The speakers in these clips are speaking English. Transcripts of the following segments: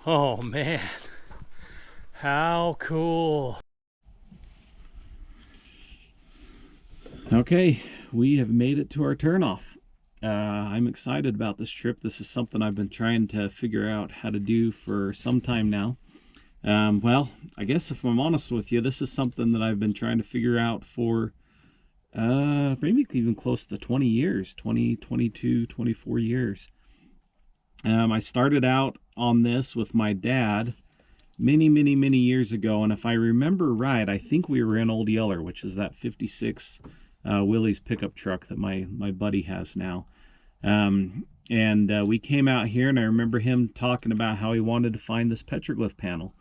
Oh man, how cool. Okay, we have made it to our turnoff. I'm excited about this trip. This is something I've been trying to figure out how to do for some time now. Well, I guess if I'm honest with you, this is something that I've been trying to figure out for maybe even close to 20 years, 20, 22, 24 years. I started out on this with my dad many years ago, and if I remember right, I think we were in Old Yeller, which is that 56 Willys pickup truck that my buddy has now. And we came out here, and I remember him talking about how he wanted to find this petroglyph panel.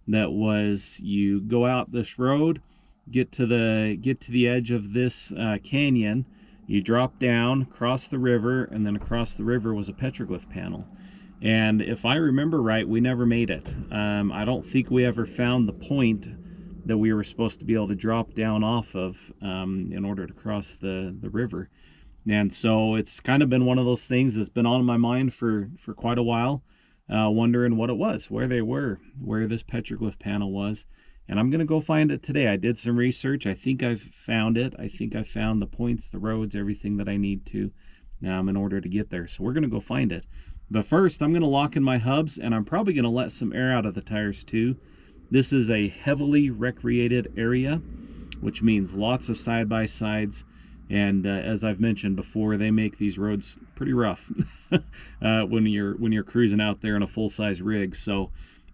That was, you go out this road, get to the edge of this canyon, you drop down, cross the river, and then across the river was a petroglyph panel. And if I remember right, we never made it. I don't think we ever found the point that we were supposed to be able to drop down off of in order to cross the river. And so it's kind of been one of those things that's been on my mind for quite a while, wondering what it was, where they were, where this petroglyph panel was. And I'm going to go find it today. I did some research. I think I've found it. I think I found the points, the roads, everything that I need to in order to get there. So we're going to go find it. But first, I'm going to lock in my hubs, and I'm probably going to let some air out of the tires too. This is a heavily recreated area, which means lots of side-by-sides. And as I've mentioned before, they make these roads pretty rough when you're cruising out there in a full-size rig. So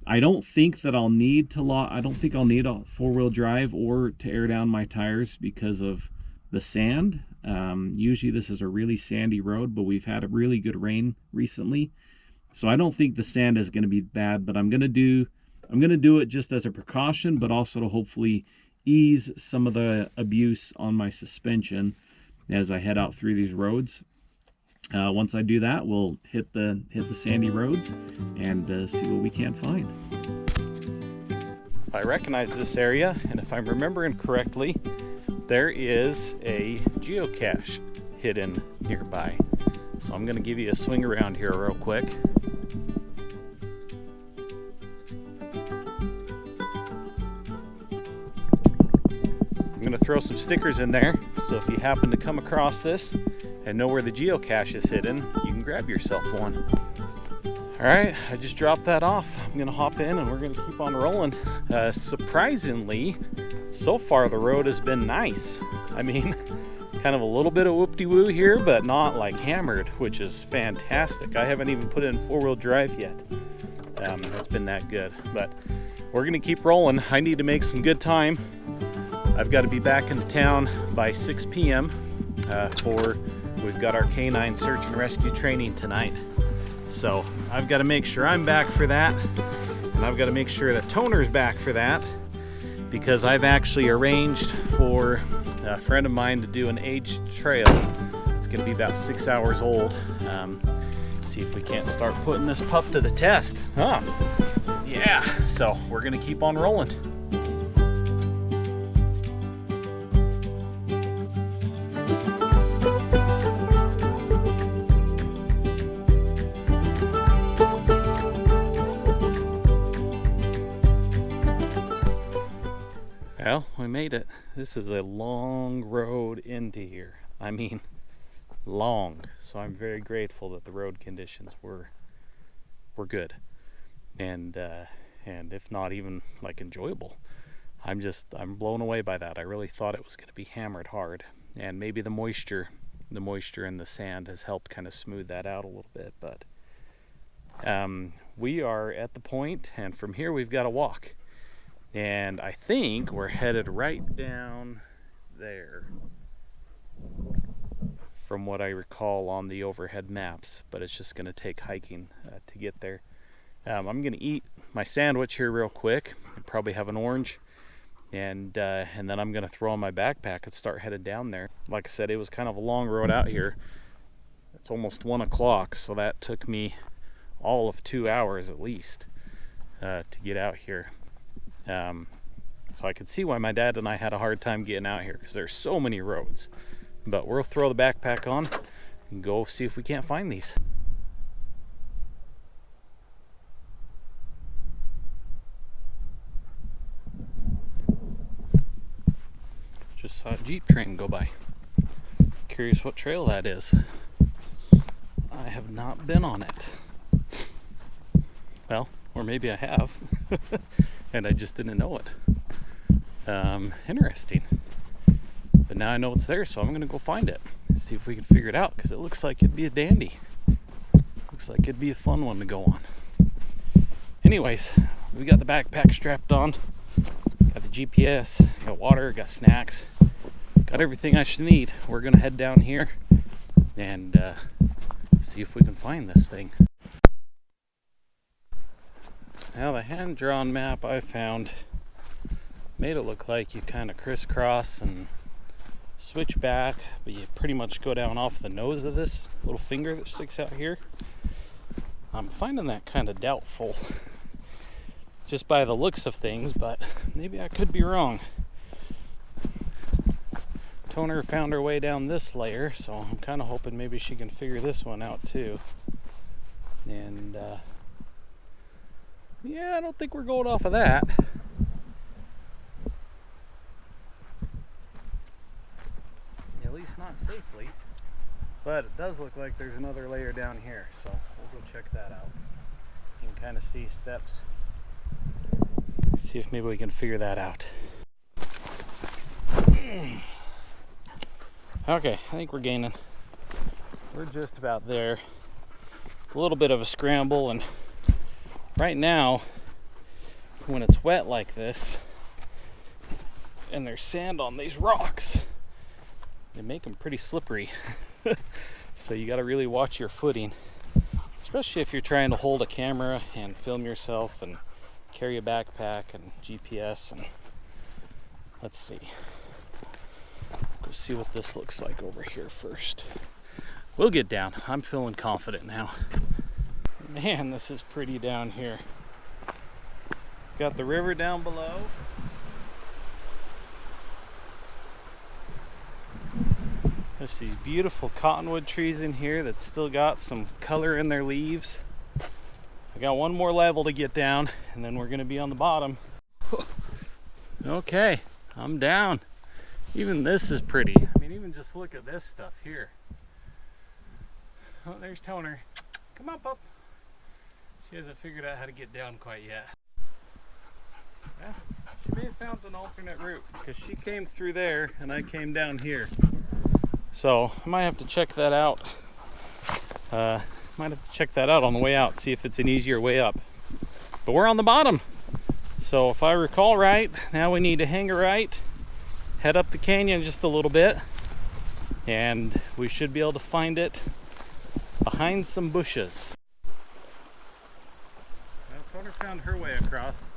I don't think that I'll need to I don't think I'll need a four-wheel drive or to air down my tires because of the sand. Usually this is a really sandy road, but we've had a really good rain recently, so I don't think the sand is going to be bad. But I'm going to do it just as a precaution, but also to hopefully ease some of the abuse on my suspension as I head out through these roads. Once I do that, we'll hit the sandy roads and see what we can find. I recognize this area, and if I'm remembering correctly, there is a geocache hidden nearby. So I'm going to give you a swing around here real quick. I'm going to throw some stickers in there, so if you happen to come across this and know where the geocache is hidden, you can grab yourself one. Alright, I just dropped that off. I'm going to hop in and we're going to keep on rolling. Surprisingly, so far the road has been nice. I mean, kind of a little bit of whoop-de-woo here, but not like hammered, which is fantastic. I haven't even put in four-wheel drive yet. It's been that good. But we're going to keep rolling. I need to make some good time. I've got to be back into town by 6 p.m. We've got our K9 search and rescue training tonight. So I've got to make sure I'm back for that, and I've got to make sure that Toner's back for that, because I've actually arranged for a friend of mine to do an aged trail. It's going to be about 6 hours old. See if we can't start putting this pup to the test. Huh? Yeah, so we're going to keep on rolling. Well, we made it. This is a long road into here. I mean, long. So I'm very grateful that the road conditions were good, and if not even like enjoyable. I'm blown away by that. I really thought it was going to be hammered hard, and maybe the moisture in the sand has helped kind of smooth that out a little bit. But we are at the point, and from here we've got to walk. And I think we're headed right down there from what I recall on the overhead maps, but it's just going to take hiking to get there. I'm going to eat my sandwich here real quick and probably have an orange, and then I'm going to throw on my backpack and start headed down there. Like I said, it was kind of a long road out here. It's almost 1 o'clock, so that took me all of 2 hours at least to get out here. So I could see why my dad and I had a hard time getting out here, because there's so many roads. But we'll throw the backpack on and go see if we can't find these. Just saw a Jeep train go by. Curious what trail that is. I have not been on it. Well, or maybe I have, and I just didn't know it. Interesting. But now I know it's there, so I'm gonna go find it. See if we can figure it out, because it looks like it'd be a dandy. Looks like it'd be a fun one to go on. Anyways, we got the backpack strapped on. Got the GPS, got water, got snacks. Got everything I should need. We're gonna head down here and see if we can find this thing. Now the hand-drawn map I found made it look like you kind of crisscross and switch back, but you pretty much go down off the nose of this little finger that sticks out here. I'm finding that kind of doubtful just by the looks of things, but maybe I could be wrong. Toner found her way down this layer, so I'm kind of hoping maybe she can figure this one out too. And yeah, I don't think we're going off of that. At least not safely. But it does look like there's another layer down here, so we'll go check that out. You can kind of see steps. See if maybe we can figure that out. Okay, I think we're gaining. We're just about there. It's a little bit of a scramble, and right now, when it's wet like this, and there's sand on these rocks, they make them pretty slippery. So you got to really watch your footing, especially if you're trying to hold a camera and film yourself and carry a backpack and GPS. And let's see. Go see what this looks like over here first. We'll get down. I'm feeling confident now. Man, this is pretty down here. Got the river down below. There's these beautiful cottonwood trees in here that still got some color in their leaves. I got one more level to get down, and then we're gonna be on the bottom. Okay, I'm down. Even this is pretty. I mean, even just look at this stuff here. Oh, there's Toner. Come on, pup. She hasn't figured out how to get down quite yet. Yeah, she may have found an alternate route, because she came through there and I came down here. So I might have to check that out. Might have to check that out on the way out, see if it's an easier way up. But we're on the bottom. So if I recall right, now we need to hang a right, head up the canyon just a little bit, and we should be able to find it behind some bushes. Well, Toner found her way across,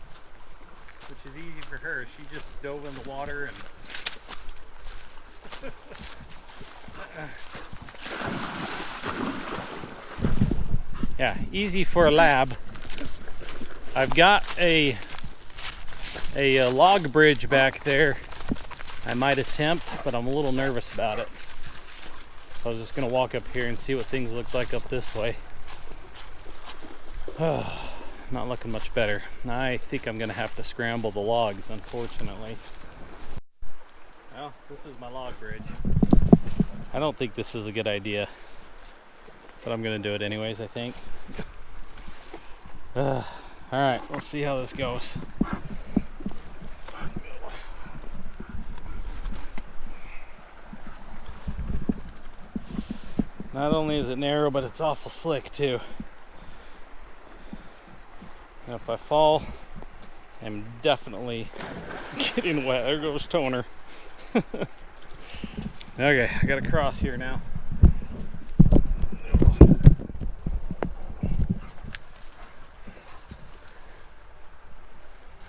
which is easy for her. She just dove in the water and yeah, easy for a lab. I've got a log bridge back there I might attempt, but I'm a little nervous about it. So I was just gonna walk up here and see what things look like up this way. Not looking much better. I think I'm gonna have to scramble the logs, unfortunately. Well, this is my log bridge. I don't think this is a good idea, but I'm gonna do it anyways, I think. Alright, we'll see how this goes. Not only is it narrow, but it's awful slick too. And if I fall, I'm definitely getting wet. There goes Toner. Okay, I gotta cross here now.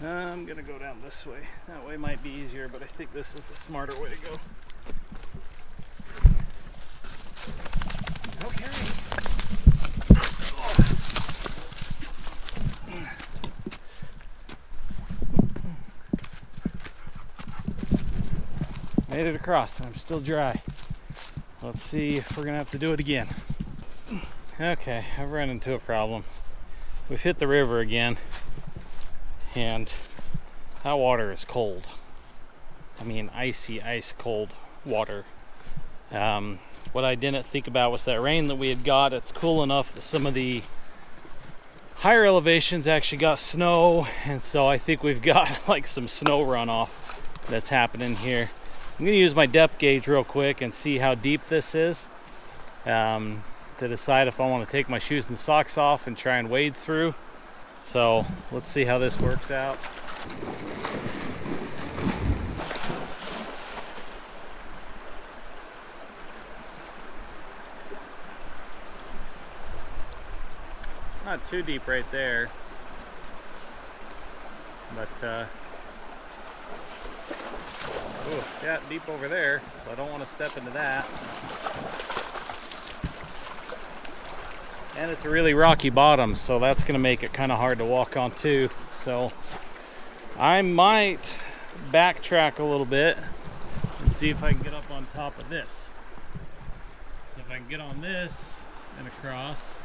I'm gonna go down this way. That way might be easier, but I think this is the smarter way to go. Okay. Made it across, and I'm still dry. Let's see if we're gonna have to do it again. Okay, I've run into a problem. We've hit the river again, and that water is cold. I mean, icy, ice cold water. What I didn't think about was that rain that we had got. It's cool enough that some of the higher elevations actually got snow, and so I think we've got like some snow runoff that's happening here. I'm gonna use my depth gauge real quick and see how deep this is, to decide if I want to take my shoes and socks off and try and wade through. So let's see how this works out. Not too deep right there, but ooh, yeah, deep over there, so I don't want to step into that. And it's a really rocky bottom, so that's going to make it kind of hard to walk on too. So I might backtrack a little bit and see if I can get up on top of this. So if I can get on this and across,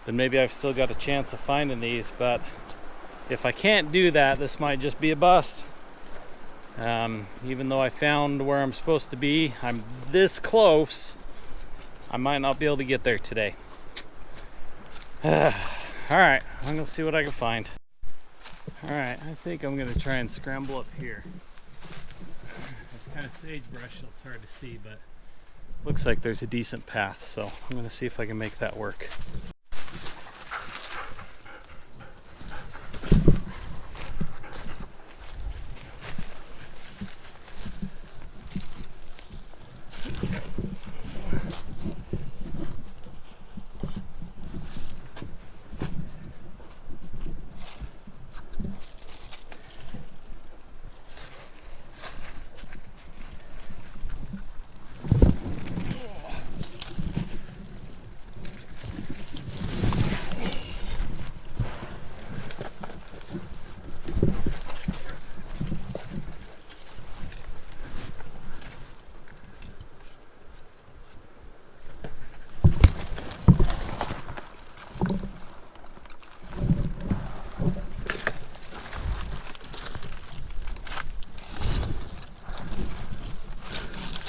then maybe I've still got a chance of finding these. But if I can't do that, this might just be a bust. Even though I found where I'm supposed to be, I'm this close, I might not be able to get there today. Alright, I'm gonna see what I can find. Alright, I think I'm gonna try and scramble up here. It's kind of sagebrush, so it's hard to see, but looks like there's a decent path, so I'm gonna see if I can make that work.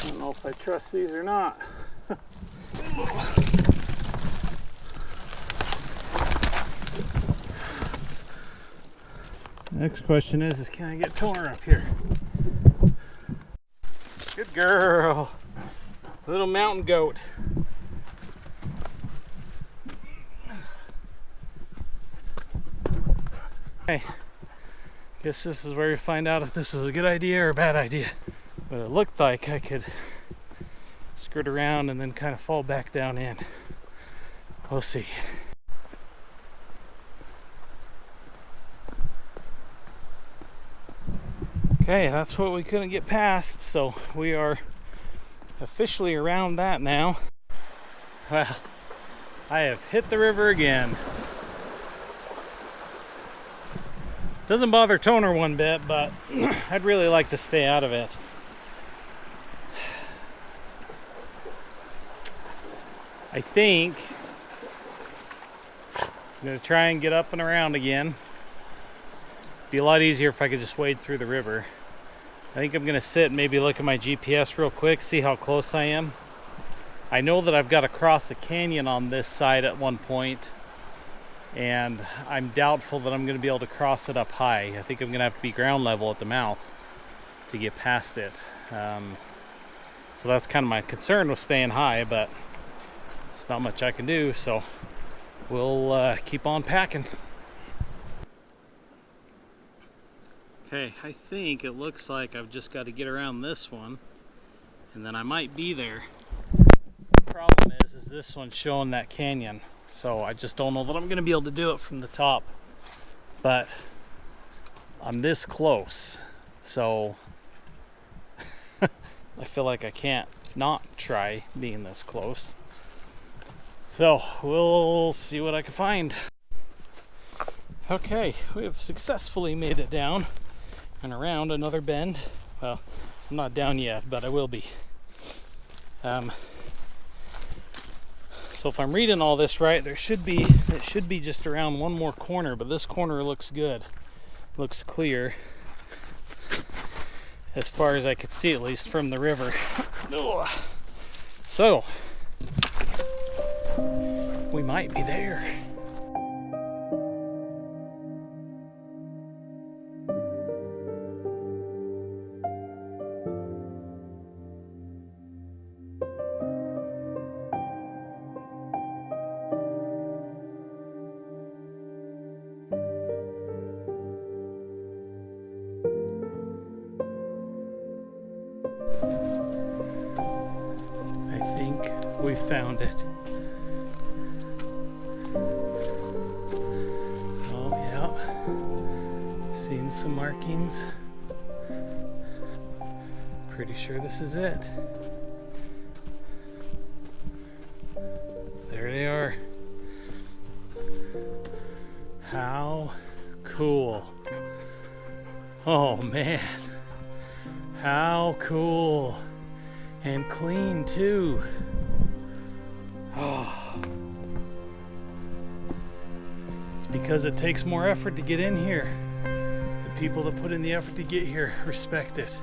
I don't know if I trust these or not. Next question is can I get Toner up here? Good girl. Little mountain goat. Okay. Guess this is where you find out if this was a good idea or a bad idea. But it looked like I could skirt around and then kind of fall back down in. We'll see. Okay, that's what we couldn't get past, so we are officially around that now. Well, I have hit the river again. Doesn't bother Toner one bit, but I'd really like to stay out of it. I think I'm going to try and get up and around again. Be a lot easier if I could just wade through the river. I think I'm going to sit and maybe look at my GPS real quick, see how close I am. I know that I've got to cross the canyon on this side at one point, and I'm doubtful that I'm going to be able to cross it up high. I think I'm going to have to be ground level at the mouth to get past it. So that's kind of my concern with staying high, but it's not much I can do, so we'll keep on packing. Okay, I think it looks like I've just got to get around this one, and then I might be there. The problem is this one's showing that canyon, so I just don't know that I'm going to be able to do it from the top. But I'm this close, so I feel like I can't not try being this close. So we'll see what I can find. Okay, we have successfully made it down and around another bend. Well, I'm not down yet, but I will be. So if I'm reading all this right, it should be just around one more corner, but this corner looks good. Looks clear. as far as I could see, at least from the river. So we might be there. I think we found it. Oh yeah, seeing some markings. Pretty sure this is it. There they are. How cool. Oh man, how cool. And clean too. Oh. It's because it takes more effort to get in here. The people that put in the effort to get here respect it.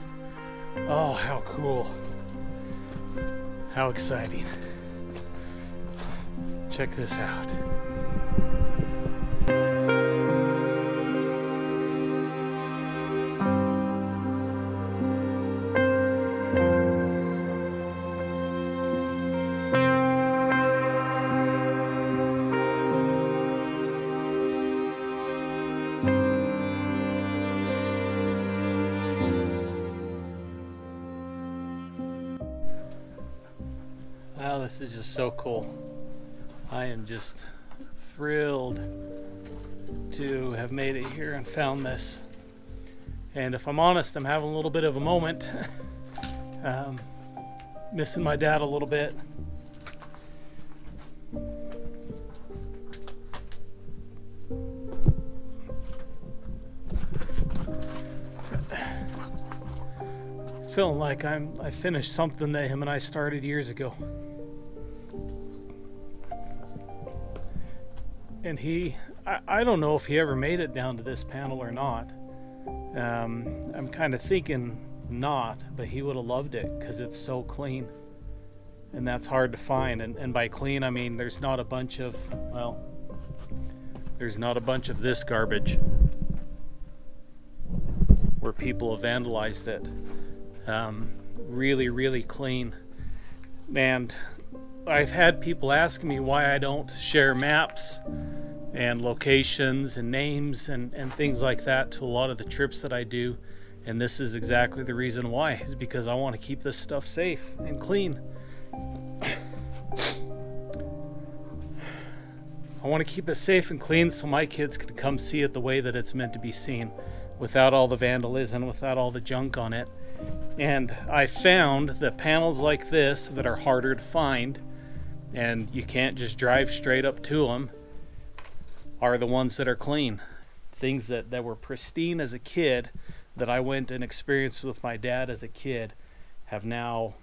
Oh, how cool. How exciting. Check this out. Wow, this is just so cool. I am just thrilled to have made it here and found this. And if I'm honest, I'm having a little bit of a moment. Missing my dad a little bit. Feeling like I finished something that him and I started years ago. And I don't know if he ever made it down to this panel or not. I'm kind of thinking not, but he would have loved it because it's so clean. And that's hard to find. And by clean, I mean there's not a bunch of, well, there's not a bunch of this garbage where people have vandalized it. Really, really clean. And I've had people ask me why I don't share maps and locations and names and things like that to a lot of the trips that I do. And this is exactly the reason why, is because I want to keep this stuff safe and clean. I want to keep it safe and clean so my kids can come see it the way that it's meant to be seen, without all the vandalism, without all the junk on it. And I found that panels like this that are harder to find, and you can't just drive straight up to them, are the ones that are clean. Things that were pristine as a kid, that I went and experienced with my dad as a kid, have now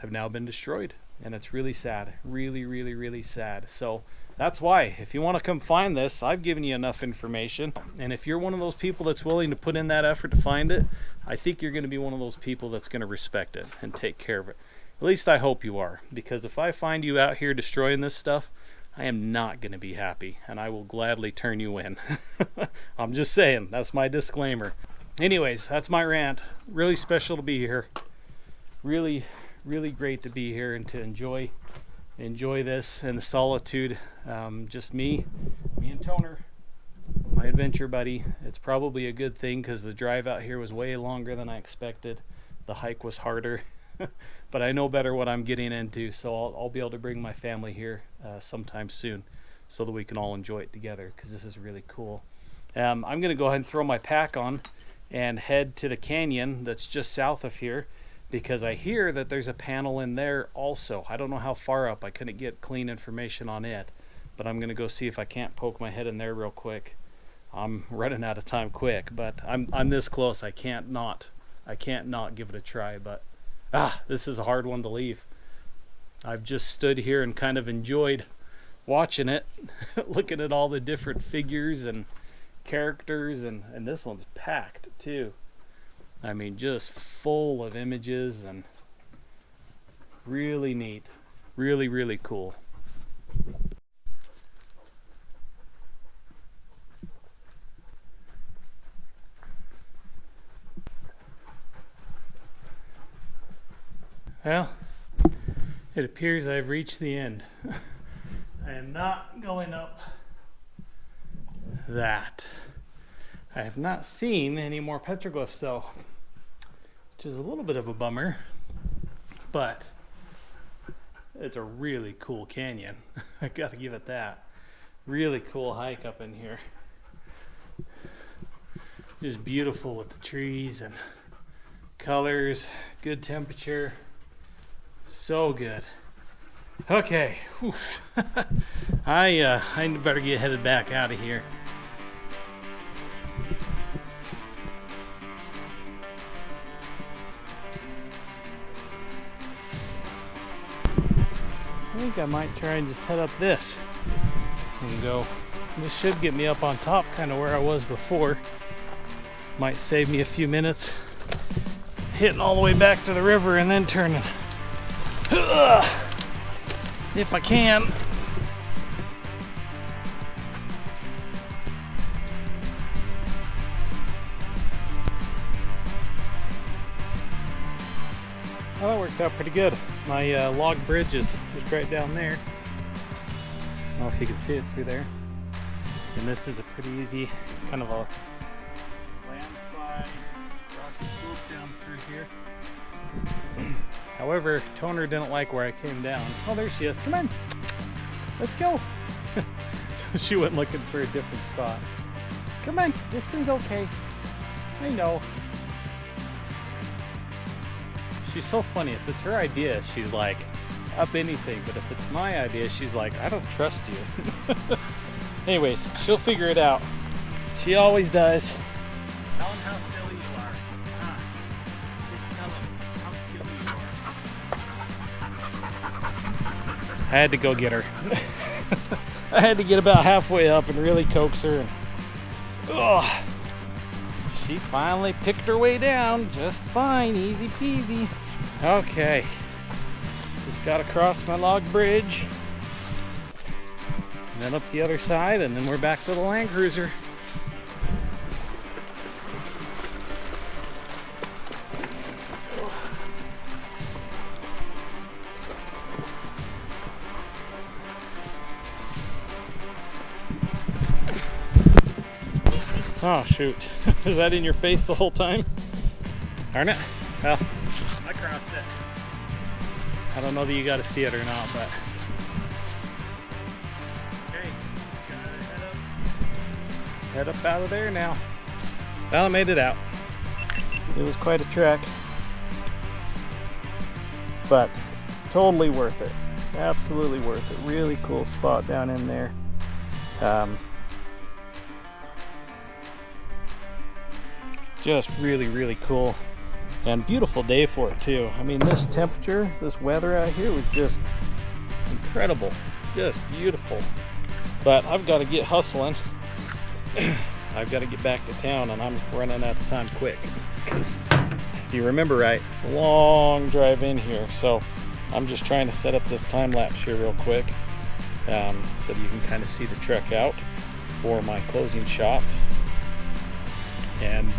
been destroyed. And it's really sad. Really, really, really sad. So that's why, if you want to come find this, I've given you enough information. And if you're one of those people that's willing to put in that effort to find it, I think you're going to be one of those people that's going to respect it and take care of it. At least I hope you are. Because if I find you out here destroying this stuff, I am not going to be happy. And I will gladly turn you in. I'm just saying. That's my disclaimer. Anyways, that's my rant. Really special to be here. Really, really great to be here and to enjoy this and the solitude. Just me and Toner, my adventure buddy. It's probably a good thing because the drive out here was way longer than I expected. The hike was harder, but I know better what I'm getting into, so I'll be able to bring my family here sometime soon so that we can all enjoy it together, because this is really cool. I'm going to go ahead and throw my pack on and head to the canyon that's just south of here, because I hear that there's a panel in there also. I don't know how far up. I couldn't get clean information on it, but I'm going to go see if I can't poke my head in there real quick. I'm running out of time quick, but I'm this close. I can't not give it a try, but this is a hard one to leave. I've just stood here and kind of enjoyed watching it, looking at all the different figures and characters, and this one's packed too. I mean, just full of images and really neat. Really, really cool. Well, it appears I've reached the end. I am not going up that. I have not seen any more petroglyphs though, which is a little bit of a bummer, but it's a really cool canyon. I gotta give it that. Really cool hike up in here. Just beautiful with the trees and colors, good temperature. So good. Okay. I better get headed back out of here. I think I might try and just head up this and go. This should get me up on top, kind of where I was before. Might save me a few minutes hitting all the way back to the river and then turning. If I can. Well, that worked out pretty good. My log bridge is just right down there. I don't know if you can see it through there. And this is a pretty easy kind of a landslide, rocky slope down through here. However, Toner didn't like where I came down. Oh, there she is. Come on. Let's go. So she went looking for a different spot. Come on. This thing's okay. I know. She's so funny. If it's her idea, she's like, up anything. But if it's my idea, she's like, I don't trust you. Anyways, she'll figure it out. She always does. Tell him how silly you are. Huh? Just tell him how silly you are. I had to go get her. I had to get about halfway up and really coax her. And, oh, she finally picked her way down just fine, easy peasy. Okay, just got to cross my log bridge. And then up the other side, and then we're back to the Land Cruiser. Oh shoot, is that in your face the whole time? Darn it. Well, I crossed it. I don't know that you got to see it or not, but okay, just gonna head up out of there now. Well, I made it out. It was quite a trek, but totally worth it. Absolutely worth it. Really cool spot down in there. Just really, really cool and beautiful day for it too. I mean, this temperature, this weather out here was just incredible, just beautiful. But I've got to get hustling. I've got to get back to town, and I'm running out of time quick because if you remember right, it's a long drive in here. So I'm just trying to set up this time lapse here real quick so that you can kind of see the trek out for my closing shots. And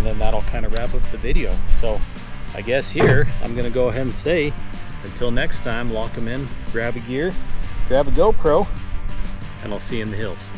then that'll kind of wrap up the video. So I guess here I'm gonna go ahead and say until next time, lock them in, grab a gear, grab a GoPro, and I'll see you in the hills.